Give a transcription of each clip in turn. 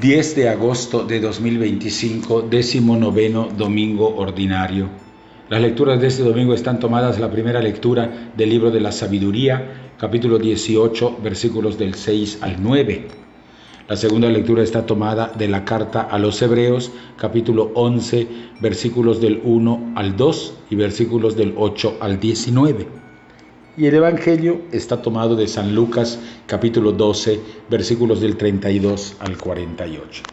10 de agosto de 2025, 19º domingo ordinario. Las lecturas de este domingo están tomadas la primera lectura del libro de la sabiduría, capítulo 18, versículos del 6 al 9. La segunda lectura está tomada de la carta a los Hebreos, capítulo 11, versículos del 1 al 2 y versículos del 8 al 19. Y el Evangelio está tomado de San Lucas, capítulo 12, versículos del 32 al 48.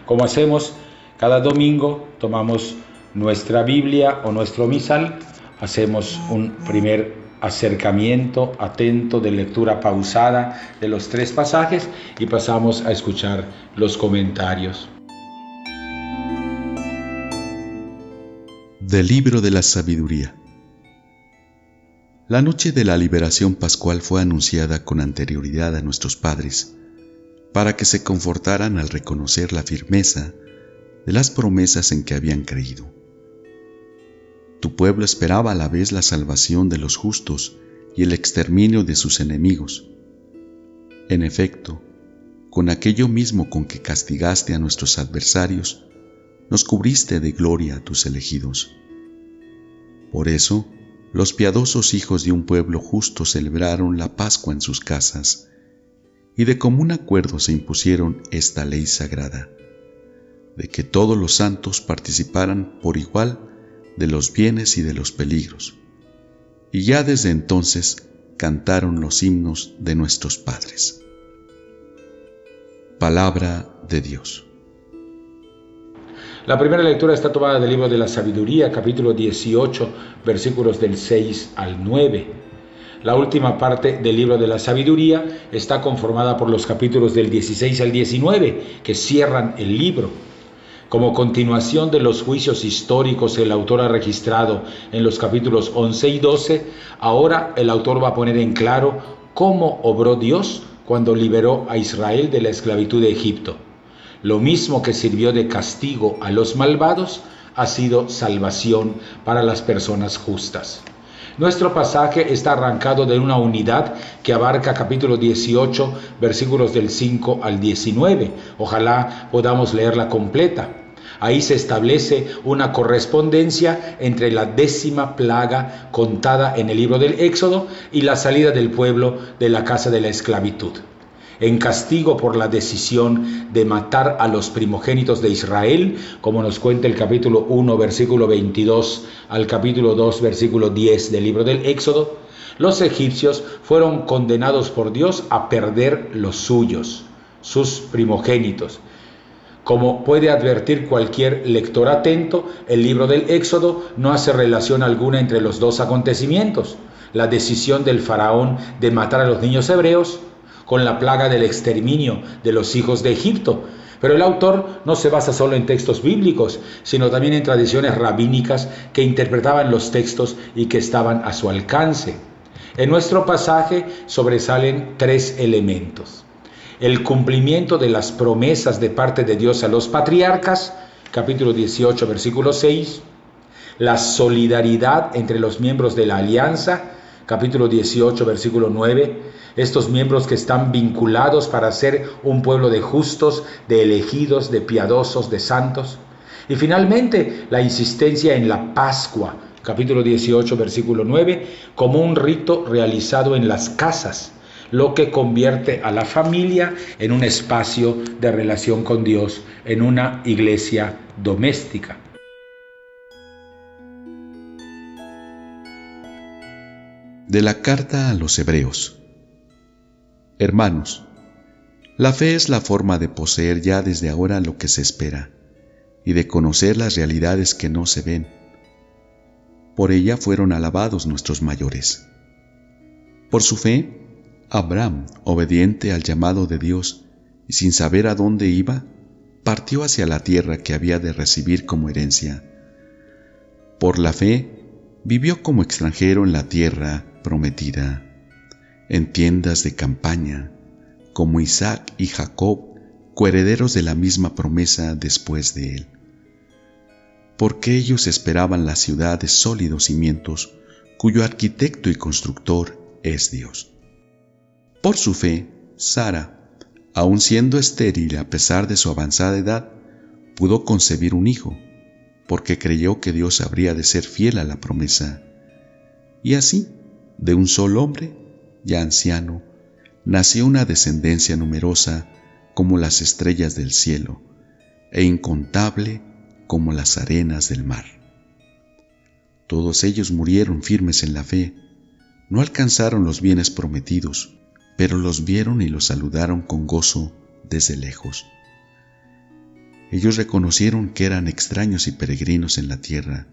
Como hacemos cada domingo, tomamos nuestra Biblia o nuestro misal, hacemos un primer acercamiento atento de lectura pausada de los tres pasajes y pasamos a escuchar los comentarios. Del libro de la sabiduría. La noche de la liberación pascual fue anunciada con anterioridad a nuestros padres, para que se confortaran al reconocer la firmeza de las promesas en que habían creído. Tu pueblo esperaba a la vez la salvación de los justos y el exterminio de sus enemigos. En efecto, con aquello mismo con que castigaste a nuestros adversarios, nos cubriste de gloria a tus elegidos. Por eso, los piadosos hijos de un pueblo justo celebraron la Pascua en sus casas, y de común acuerdo se impusieron esta ley sagrada, de que todos los santos participaran por igual de los bienes y de los peligros, y ya desde entonces cantaron los himnos de nuestros padres. Palabra de Dios. La primera lectura está tomada del libro de la sabiduría, capítulo 18, versículos del 6 al 9. La última parte del libro de la sabiduría está conformada por los capítulos del 16 al 19, que cierran el libro. Como continuación de los juicios históricos que el autor ha registrado en los capítulos 11 y 12, ahora el autor va a poner en claro cómo obró Dios cuando liberó a Israel de la esclavitud de Egipto. Lo mismo que sirvió de castigo a los malvados, ha sido salvación para las personas justas. Nuestro pasaje está arrancado de una unidad que abarca capítulo 18, versículos del 5 al 19. Ojalá podamos leerla completa. Ahí se establece una correspondencia entre la 10ª plaga contada en el libro del Éxodo y la salida del pueblo de la casa de la esclavitud. En castigo por la decisión de matar a los primogénitos de Israel, como nos cuenta el capítulo 1, versículo 22 al capítulo 2, versículo 10 del libro del Éxodo, los egipcios fueron condenados por Dios a perder los suyos, sus primogénitos. Como puede advertir cualquier lector atento, el libro del Éxodo no hace relación alguna entre los dos acontecimientos: la decisión del faraón de matar a los niños hebreos con la plaga del exterminio de los hijos de Egipto. Pero el autor no se basa solo en textos bíblicos, sino también en tradiciones rabínicas que interpretaban los textos y que estaban a su alcance. En nuestro pasaje sobresalen tres elementos: el cumplimiento de las promesas de parte de Dios a los patriarcas, capítulo 18, versículo 6, la solidaridad entre los miembros de la alianza, capítulo 18, versículo 9, estos miembros que están vinculados para ser un pueblo de justos, de elegidos, de piadosos, de santos. Y finalmente, la insistencia en la Pascua, capítulo 18, versículo 9, como un rito realizado en las casas, lo que convierte a la familia en un espacio de relación con Dios, en una iglesia doméstica. De la carta a los Hebreos. Hermanos, la fe es la forma de poseer ya desde ahora lo que se espera y de conocer las realidades que no se ven. Por ella fueron alabados nuestros mayores. Por su fe, Abraham, obediente al llamado de Dios y sin saber a dónde iba, partió hacia la tierra que había de recibir como herencia. Por la fe, vivió como extranjero en la tierra prometida, en tiendas de campaña, como Isaac y Jacob, coherederos de la misma promesa después de él. Porque ellos esperaban la ciudad de sólidos cimientos, cuyo arquitecto y constructor es Dios. Por su fe, Sara, Aun siendo estéril a pesar de su avanzada edad, pudo concebir un hijo, porque creyó que Dios habría de ser fiel a la promesa. Y así, de un solo hombre, ya anciano, nació una descendencia numerosa como las estrellas del cielo, e incontable como las arenas del mar. Todos ellos murieron firmes en la fe, no alcanzaron los bienes prometidos, pero los vieron y los saludaron con gozo desde lejos. Ellos reconocieron que eran extraños y peregrinos en la tierra.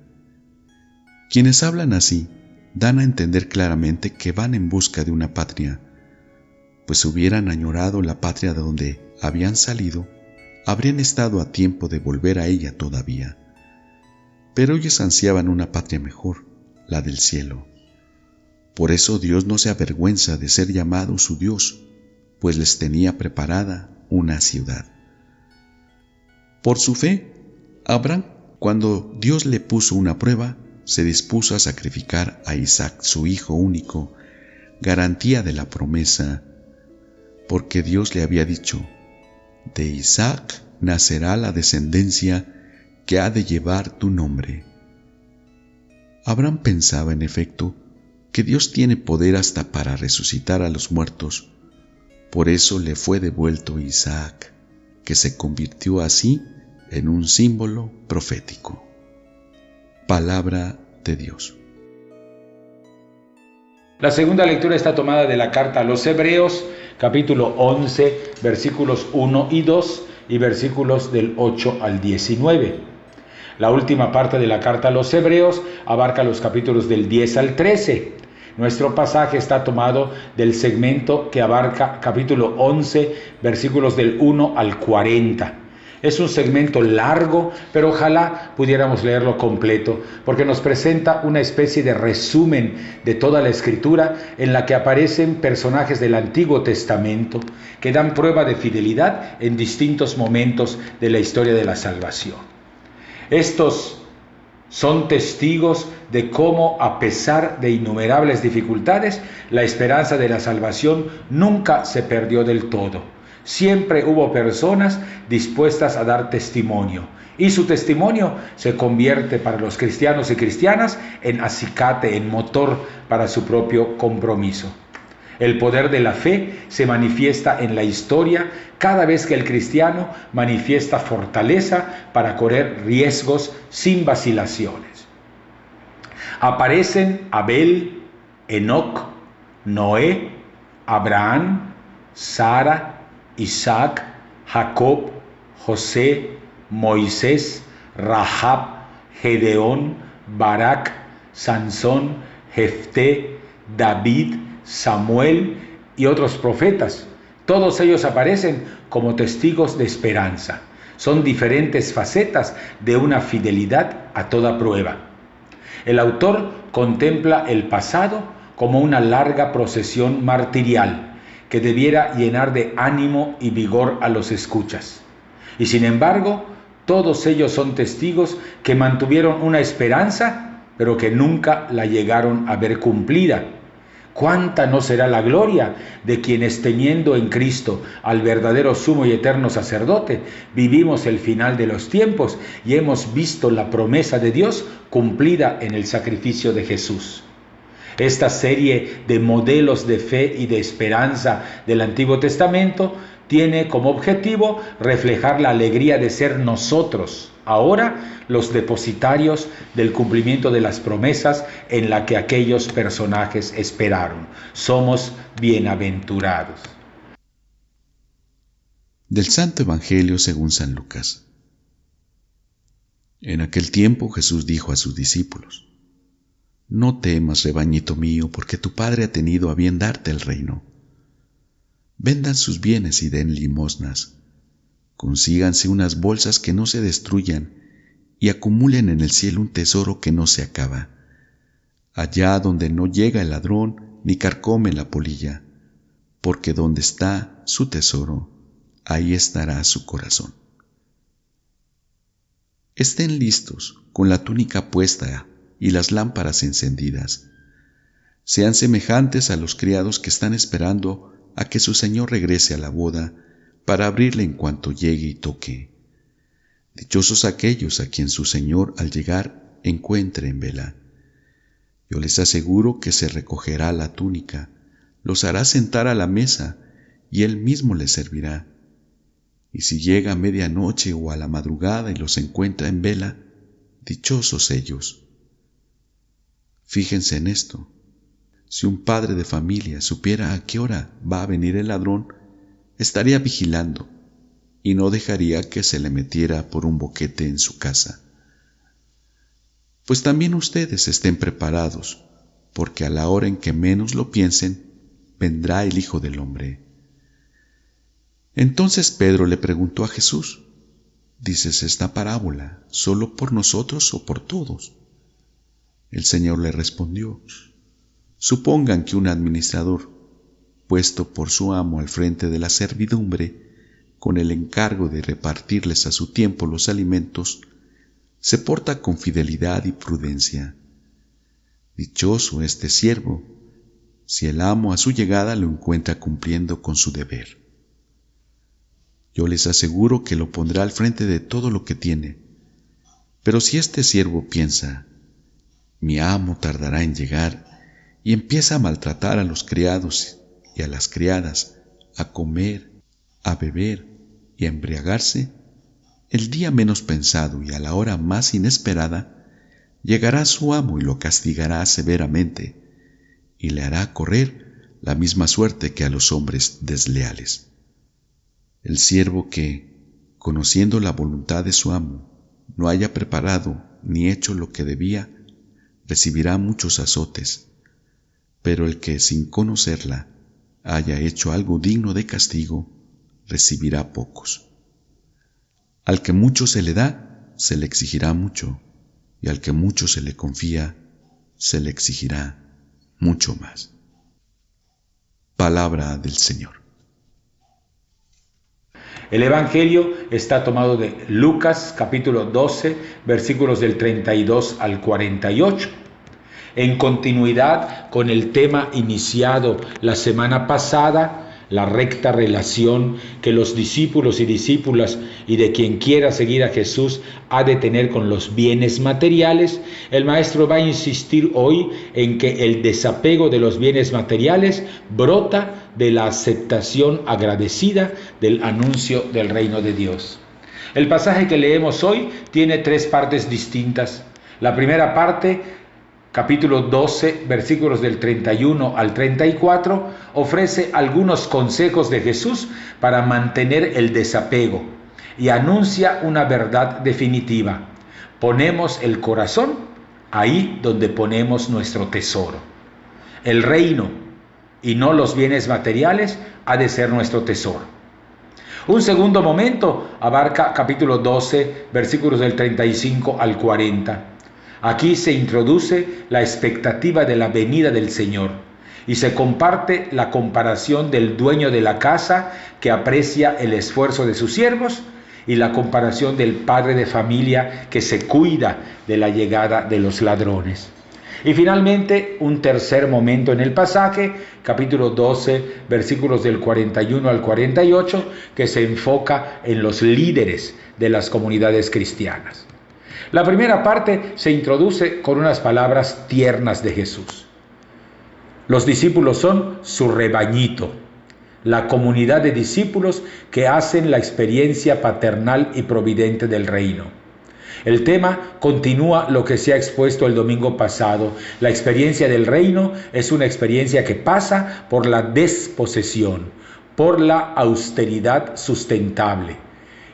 Quienes hablan así dan a entender claramente que van en busca de una patria, pues si hubieran añorado la patria de donde habían salido, habrían estado a tiempo de volver a ella todavía. Pero ellos ansiaban una patria mejor, la del cielo. Por eso Dios no se avergüenza de ser llamado su Dios, pues les tenía preparada una ciudad. Por su fe, Abraham, cuando Dios le puso una prueba, se dispuso a sacrificar a Isaac, su hijo único, garantía de la promesa, porque Dios le había dicho: de Isaac nacerá la descendencia que ha de llevar tu nombre. Abraham pensaba, en efecto, que Dios tiene poder hasta para resucitar a los muertos. Por eso le fue devuelto Isaac, que se convirtió así en un símbolo profético. Palabra de Dios. La segunda lectura está tomada de la carta a los Hebreos, capítulo 11, versículos 1 y 2 y versículos del 8 al 19. La última parte de la carta a los Hebreos abarca los capítulos del 10 al 13. Nuestro pasaje está tomado del segmento que abarca capítulo 11, versículos del 1 al 40. Es un segmento largo, pero ojalá pudiéramos leerlo completo, porque nos presenta una especie de resumen de toda la Escritura en la que aparecen personajes del Antiguo Testamento que dan prueba de fidelidad en distintos momentos de la historia de la salvación. Estos son testigos de cómo, a pesar de innumerables dificultades, la esperanza de la salvación nunca se perdió del todo. Siempre hubo personas dispuestas a dar testimonio, y su testimonio se convierte para los cristianos y cristianas en acicate, en motor para su propio compromiso. El poder de la fe se manifiesta en la historia cada vez que el cristiano manifiesta fortaleza para correr riesgos sin vacilaciones. Aparecen Abel, Enoc, Noé, Abraham, Sara, Isaac, Jacob, José, Moisés, Rahab, Gedeón, Barak, Sansón, Jefté, David, Samuel y otros profetas. Todos ellos aparecen como testigos de esperanza. Son diferentes facetas de una fidelidad a toda prueba. El autor contempla el pasado como una larga procesión martirial que debiera llenar de ánimo y vigor a los escuchas. Y sin embargo, todos ellos son testigos que mantuvieron una esperanza, pero que nunca la llegaron a ver cumplida. ¿Cuánta no será la gloria de quienes, teniendo en Cristo al verdadero sumo y eterno sacerdote, vivimos el final de los tiempos y hemos visto la promesa de Dios cumplida en el sacrificio de Jesús? Esta serie de modelos de fe y de esperanza del Antiguo Testamento tiene como objetivo reflejar la alegría de ser nosotros, ahora, los depositarios del cumplimiento de las promesas en la que aquellos personajes esperaron. Somos bienaventurados. Del Santo Evangelio según San Lucas. En aquel tiempo Jesús dijo a sus discípulos: No temas, rebañito mío, porque tu Padre ha tenido a bien darte el reino. Vendan sus bienes y den limosnas. Consíganse unas bolsas que no se destruyan y acumulen en el cielo un tesoro que no se acaba, allá donde no llega el ladrón ni carcome la polilla, porque donde está su tesoro, ahí estará su corazón. Estén listos, con la túnica puesta y las lámparas encendidas. Sean semejantes a los criados que están esperando a que su señor regrese a la boda, para abrirle en cuanto llegue y toque. Dichosos aquellos a quien su Señor al llegar encuentre en vela. Yo les aseguro que se recogerá la túnica, los hará sentar a la mesa y él mismo les servirá. Y si llega a medianoche o a la madrugada y los encuentra en vela, dichosos ellos. Fíjense en esto. Si un padre de familia supiera a qué hora va a venir el ladrón, estaría vigilando y no dejaría que se le metiera por un boquete en su casa. Pues también ustedes estén preparados, porque a la hora en que menos lo piensen, vendrá el Hijo del Hombre. Entonces Pedro le preguntó a Jesús: ¿dices esta parábola solo por nosotros o por todos? El Señor le respondió: supongan que un administrador, puesto por su amo al frente de la servidumbre, con el encargo de repartirles a su tiempo los alimentos, se porta con fidelidad y prudencia. Dichoso este siervo, si el amo a su llegada lo encuentra cumpliendo con su deber. Yo les aseguro que lo pondrá al frente de todo lo que tiene. Pero si este siervo piensa: mi amo tardará en llegar, y empieza a maltratar a los criados y a las criadas, a comer, a beber y a embriagarse, el día menos pensado y a la hora más inesperada, llegará su amo y lo castigará severamente, y le hará correr la misma suerte que a los hombres desleales. El siervo que, conociendo la voluntad de su amo, no haya preparado ni hecho lo que debía, recibirá muchos azotes, pero el que, sin conocerla, haya hecho algo digno de castigo, recibirá pocos. Al que mucho se le da, se le exigirá mucho, y al que mucho se le confía, se le exigirá mucho más. Palabra del Señor. El Evangelio está tomado de Lucas capítulo 12, versículos del 32 al 48. En continuidad con el tema iniciado la semana pasada, la recta relación que los discípulos y discípulas y de quien quiera seguir a Jesús ha de tener con los bienes materiales, el Maestro va a insistir hoy en que el desapego de los bienes materiales brota de la aceptación agradecida del anuncio del reino de Dios. El pasaje que leemos hoy tiene tres partes distintas. La primera parte, capítulo 12, versículos del 31 al 34, ofrece algunos consejos de Jesús para mantener el desapego y anuncia una verdad definitiva. Ponemos el corazón ahí donde ponemos nuestro tesoro. El reino y no los bienes materiales ha de ser nuestro tesoro. Un segundo momento abarca capítulo 12, versículos del 35 al 40. Aquí se introduce la expectativa de la venida del Señor y se comparte la comparación del dueño de la casa que aprecia el esfuerzo de sus siervos y la comparación del padre de familia que se cuida de la llegada de los ladrones. Y finalmente, un tercer momento en el pasaje, capítulo 12, versículos del 41 al 48, que se enfoca en los líderes de las comunidades cristianas. La primera parte se introduce con unas palabras tiernas de Jesús. Los discípulos son su rebañito, la comunidad de discípulos que hacen la experiencia paternal y providente del reino. El tema continúa lo que se ha expuesto el domingo pasado. La experiencia del reino es una experiencia que pasa por la desposesión, por la austeridad sustentable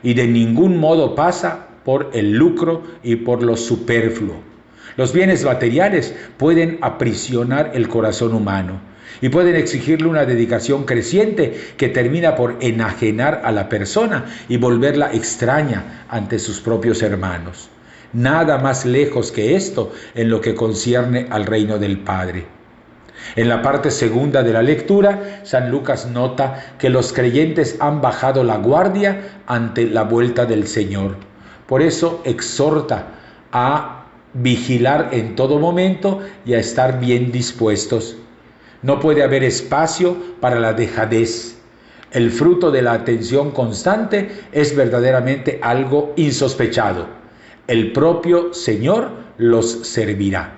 y de ningún modo pasa por el lucro y por lo superfluo. Los bienes materiales pueden aprisionar el corazón humano y pueden exigirle una dedicación creciente que termina por enajenar a la persona y volverla extraña ante sus propios hermanos. Nada más lejos que esto en lo que concierne al reino del Padre. En la parte segunda de la lectura, San Lucas nota que los creyentes han bajado la guardia ante la vuelta del Señor. Por eso exhorta a vigilar en todo momento y a estar bien dispuestos. No puede haber espacio para la dejadez. El fruto de la atención constante es verdaderamente algo insospechado. El propio Señor los servirá.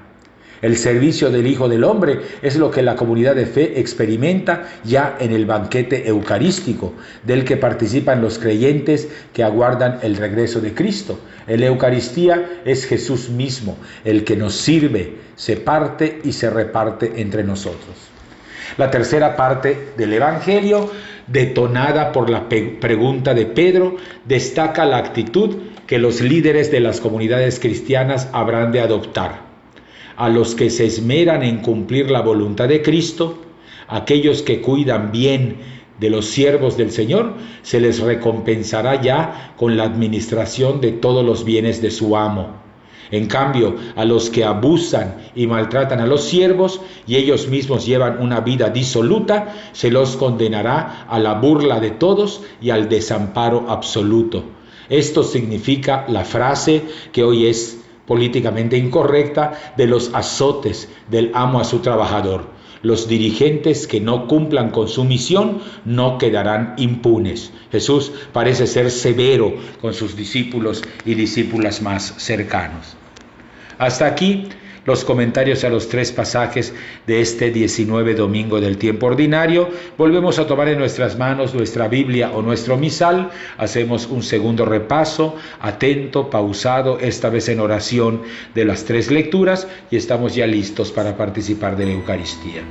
El servicio del Hijo del Hombre es lo que la comunidad de fe experimenta ya en el banquete eucarístico, del que participan los creyentes que aguardan el regreso de Cristo. En la Eucaristía es Jesús mismo el que nos sirve, se parte y se reparte entre nosotros. La tercera parte del Evangelio, detonada por la pregunta de Pedro, destaca la actitud que los líderes de las comunidades cristianas habrán de adoptar. A los que se esmeran en cumplir la voluntad de Cristo, aquellos que cuidan bien de los siervos del Señor, se les recompensará ya con la administración de todos los bienes de su amo. En cambio, a los que abusan y maltratan a los siervos y ellos mismos llevan una vida disoluta, se los condenará a la burla de todos y al desamparo absoluto. Esto significa la frase que hoy es políticamente incorrecta de los azotes del amo a su trabajador. Los dirigentes que no cumplan con su misión no quedarán impunes. Jesús parece ser severo con sus discípulos y discípulas más cercanos. Hasta aquí los comentarios a los 3 pasajes de este 19 domingo del tiempo ordinario. Volvemos a tomar en nuestras manos nuestra Biblia o nuestro misal. Hacemos un segundo repaso, atento, pausado, esta vez en oración de las 3 lecturas, y estamos ya listos para participar de la Eucaristía.